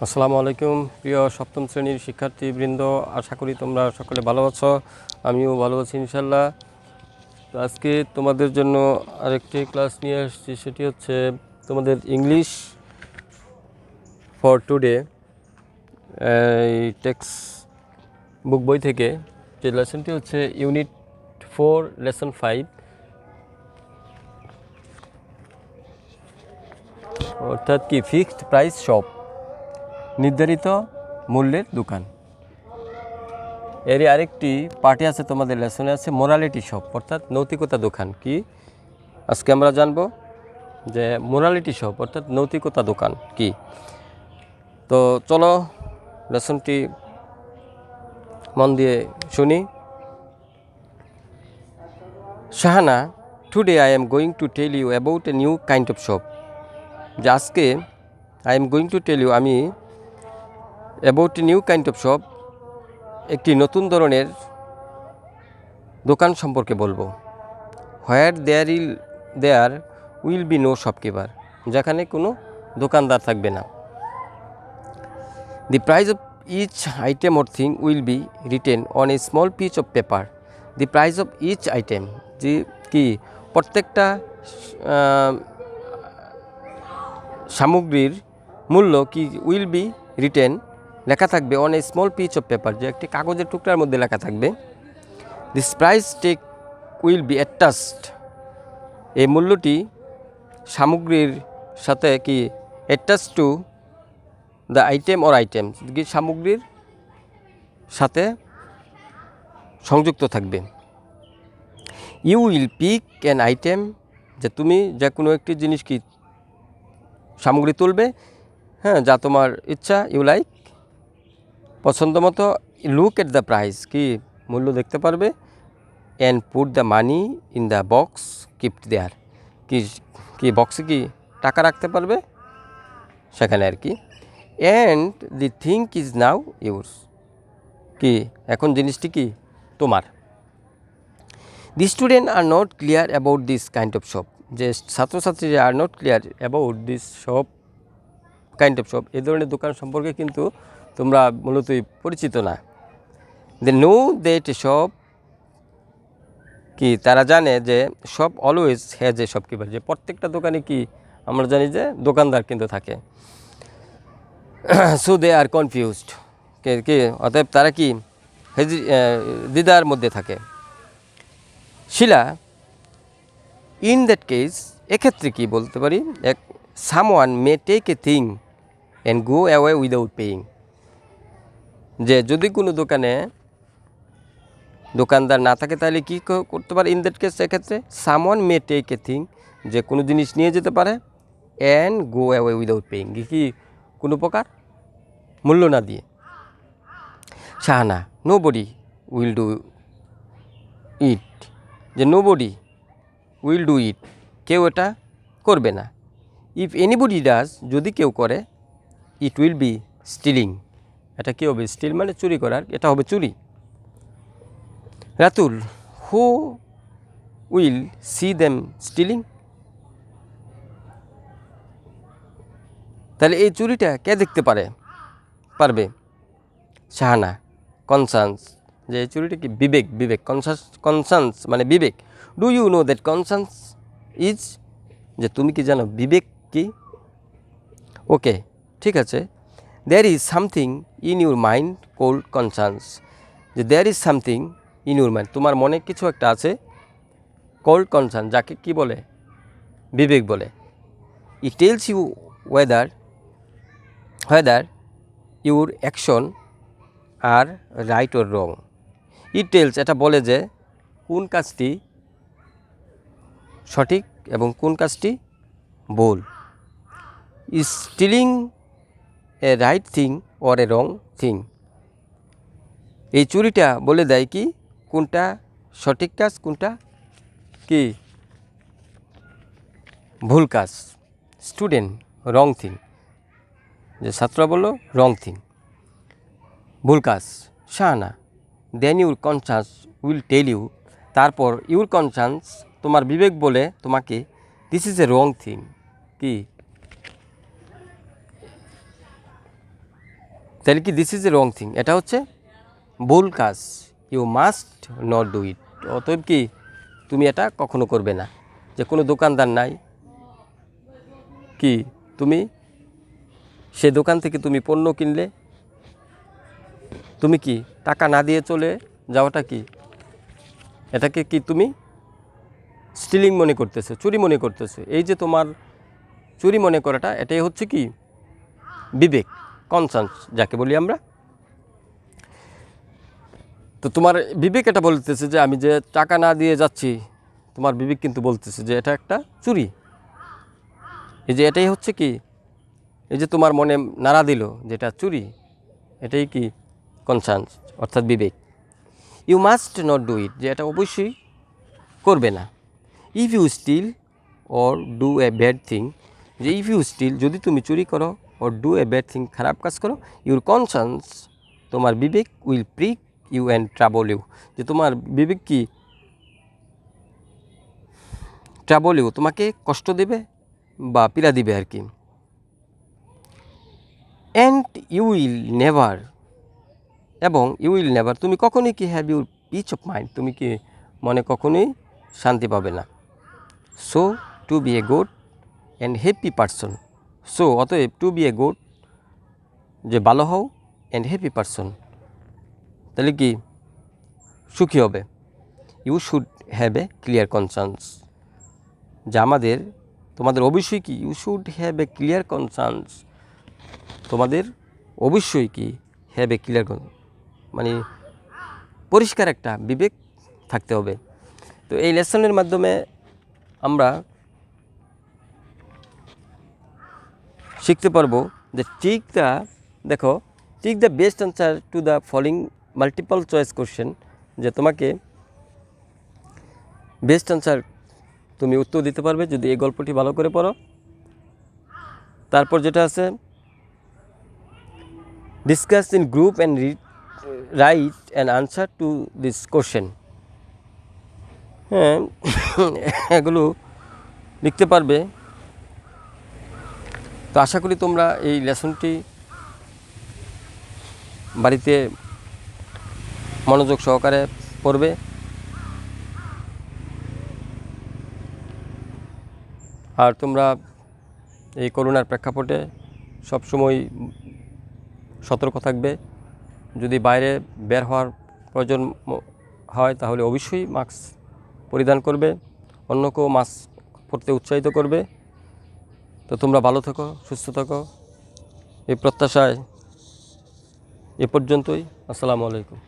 আসসালামু আলাইকুম প্রিয় সপ্তম শ্রেণীর শিক্ষার্থীবৃন্দ, আশা করি তোমরা সকলে ভালো আছো। আমিও ভালো আছি ইনশাল্লাহ। তো আজকে তোমাদের জন্য আরেকটি ক্লাস নিয়ে আসছি, সেটি হচ্ছে তোমাদের ইংলিশ ফর টুডে এই টেক্সট বুক বই থেকে। যে লেসনটি হচ্ছে ইউনিট 4 লেসন 5, অর্থাৎ কি ফিক্সড প্রাইস শপ, নির্ধারিত মূল্যের দোকান। এরই আরেকটি পার্টি আছে তোমাদের লেসনে, আছে মোরালিটি শপ, অর্থাৎ নৈতিকতা দোকান। কি আজকে আমরা জানবো যে মোরালিটি শপ অর্থাৎ নৈতিকতা দোকান কি। তো চলো লেসনটি মন দিয়ে শুনি। Shahana, today I am going to tell you about a new kind of shop. যে আজকে I am going to tell you, আমি about a new kind of shop, একটি নতুন ধরনের দোকান সম্পর্কে বলবো। Where there will be no shopkeeper, যেখানে কোনো দোকানদার থাকবে না। The price of each item or thing will be written on a small piece of paper. The price of each item, যে কি প্রত্যেকটা সামগ্রীর মূল্য কি উইল বি রিটেন লেখা থাকবে on a small piece of paper, যে একটি কাগজের টুকরার মধ্যে লেখা থাকবে। This price tag will be attached, এই মূল্যটি সামগ্রীর সাথে কি attach to the item or items, কি সামগ্রীর সাথে সংযুক্ত থাকবে। You will pick an item, যে তুমি যে কোনো একটি জিনিস কি সামগ্রী তুলবে, হ্যাঁ, যা তোমার ইচ্ছা, ইউ লাইক, পছন্দ মতো। লুক এট দ্য প্রাইস, কি মূল্য দেখতে পারবে। And put the money in the box kept there, কি বক্সে কি টাকা রাখতে পারবে সেখানে আর কি। And the thing is now yours, কি এখন জিনিসটি কি তোমার। The student are not clear about this kind of shop, যে ছাত্রছাত্রীরা are not clear about this shop kind of shop, এই ধরনের দোকান সম্পর্কে কিন্তু তোমরা মূলতই পরিচিত না। দে নো দ্যাট শপ, কি তারা জানে যে shop always has a shopkeeper, যে প্রত্যেকটা দোকানে কি আমরা জানি যে দোকানদার কিন্তু থাকে। সো দে আর কনফিউজড, কি অতএব তারা কি দ্বিধার মধ্যে থাকে। শিলা, ইন দ্যাট কেস, এক্ষেত্রে কি বলতে পারি, someone may take a thing and go away without paying, যে যদি কোনো দোকানে দোকানদার না থাকে তাহলে কী করতে পারে। ইন দ্যাট কেস, এক্ষেত্রে someone may take a thing, যে কোনো জিনিস নিয়ে যেতে পারে। And go away without paying, কি কোনো প্রকার মূল্য না দিয়ে। Shahana, nobody will do it, যে nobody will do it, কেউ এটা করবে না। ইফ এনিবডি ডাজ, যদি কেউ করে, ইট উইল বি স্টিলিং, এটা কী হবে, স্টিল মানে চুরি করার, এটা হবে চুরি। Ratul, who will see them stealing, তাহলে এই চুরিটা কে দেখতে পারবে। শাহানা, কনসান্স, যে এই চুরিটা কি বিবেক, কনসান্স মানে বিবেক। Do you know that conscience is, যে তুমি কি জানো বিবেক কি। ওকে, ঠিক আছে। There is something in your mind called conscience, যে there is something in your mind, তোমার মনে কিছু একটা আছে, কোল্ড কনসার্ন, যাকে কি বলে, বিবেক বলে। It tells you whether your action are right or wrong. It tells, এটা বলে যে কোন কাজটি সঠিক এবং কোন কাজটি ভুল। Is stealing A right thing or a wrong thing, এই চুরিটা বলে দেয় কি কোনটা সঠিক কাজ, কোনটা কি ভুল কাজ। স্টুডেন্ট, রং থিং, যে ছাত্র বললো রং থিং, ভুল কাজ। Shahana, then your conscious will tell you, তারপর ইউর কনসাস, তোমার বিবেক বলে তোমাকে, this is a wrong thing, কি, এটা ভুল কাজ। স্টুডেন্ট, রং থিং, যে ছাত্র বললো রং থিং, ভুল কাজ। Shahana, then your conscious will tell you, তারপর ইউর কনসাস তোমাকে, this is a wrong thing, কি, তাহলে কি this is a wrong thing, এটা হচ্ছে ভুল কাজ। You must not do it, অতএব কি তুমি এটা কখনো করবে না। যে কোনো দোকানদার নাই, কি তুমি সে দোকান থেকে তুমি পণ্য কিনলে, তুমি কি টাকা না দিয়ে চলে যাওয়াটা কি, এটাকে কি তুমি স্টিলিং মনে করতেছো, চুরি মনে করতেছো। এই যে তোমার চুরি মনে করাটা, এটাই হচ্ছে কি বিবেক, কনসার্স যাকে বলি আমরা। তো তোমার বিবেক এটা বলতেছে যে আমি যে টাকা না দিয়ে যাচ্ছি, তোমার বিবেক কিন্তু বলতেছে যে এটা একটা চুরি। এই যে এটাই হচ্ছে কি, এই যে তোমার মনে নাড়া দিল যেটা চুরি, এটাই কি কনসার্স অর্থাৎ বিবেক। You must not do it, যে এটা অবশ্যই করবে না। If you steal or do a bad thing, যে ইফ ইউ স্টিল যদি তুমি চুরি করো, or do a bad thing খারাপ কাজ করো, ইউর কনসার্স তোমার বিবেক will prick you and trouble you, যে তোমার বিবেক কি ট্রাবল ইউ তোমাকে কষ্ট দেবে বা পীড়া দিবে আর কি। অ্যান্ড ইউ উইল নেভার, এবং ইউ উইল নেভার তুমি কখনোই কি have your peace of mind, তুমি কি মনে কখনোই শান্তি পাবে না। So to be a good and happy person, so অতএব টু বি এ গুড যে ভালো হও, অ্যান্ড হ্যাপি পারসন তাহলে কি সুখী হবে। You should have a clear conscience, যা তোমাদের অবশ্যই কি you should have a clear conscience, তোমাদের অবশ্যই কি হ্যাভ এ ক্লিয়ার, মানে পরিষ্কার একটা বিবেক থাকতে হবে। তো এই লেসনের মাধ্যমে আমরা শিখতে পারবো যে দেখো tick the best answer to the following multiple choice question, যে তোমাকে বেস্ট আনসার তুমি উত্তর দিতে পারবে যদি এই গল্পটি ভালো করে পড়ো। তারপর যেটা আছে discuss in group and write an answer to this question, হ্যাঁ এগুলো লিখতে পারবে। তো আশা করি তোমরা এই লেসনটি বাড়িতে মনোযোগ সহকারে পড়বে। আর তোমরা এই করোনার প্রেক্ষাপটে সবসময় সতর্ক থাকবে। যদি বাইরে বের হওয়ার প্রয়োজন হয় তাহলে অবশ্যই মাস্ক পরিধান করবে, অন্যকেও মাস্ক পরতে উৎসাহিত করবে। তো তোমরা ভালো থাকো, সুস্থ থাকো, এই প্রত্যাশায় এ পর্যন্তই। আসসালামু আলাইকুম।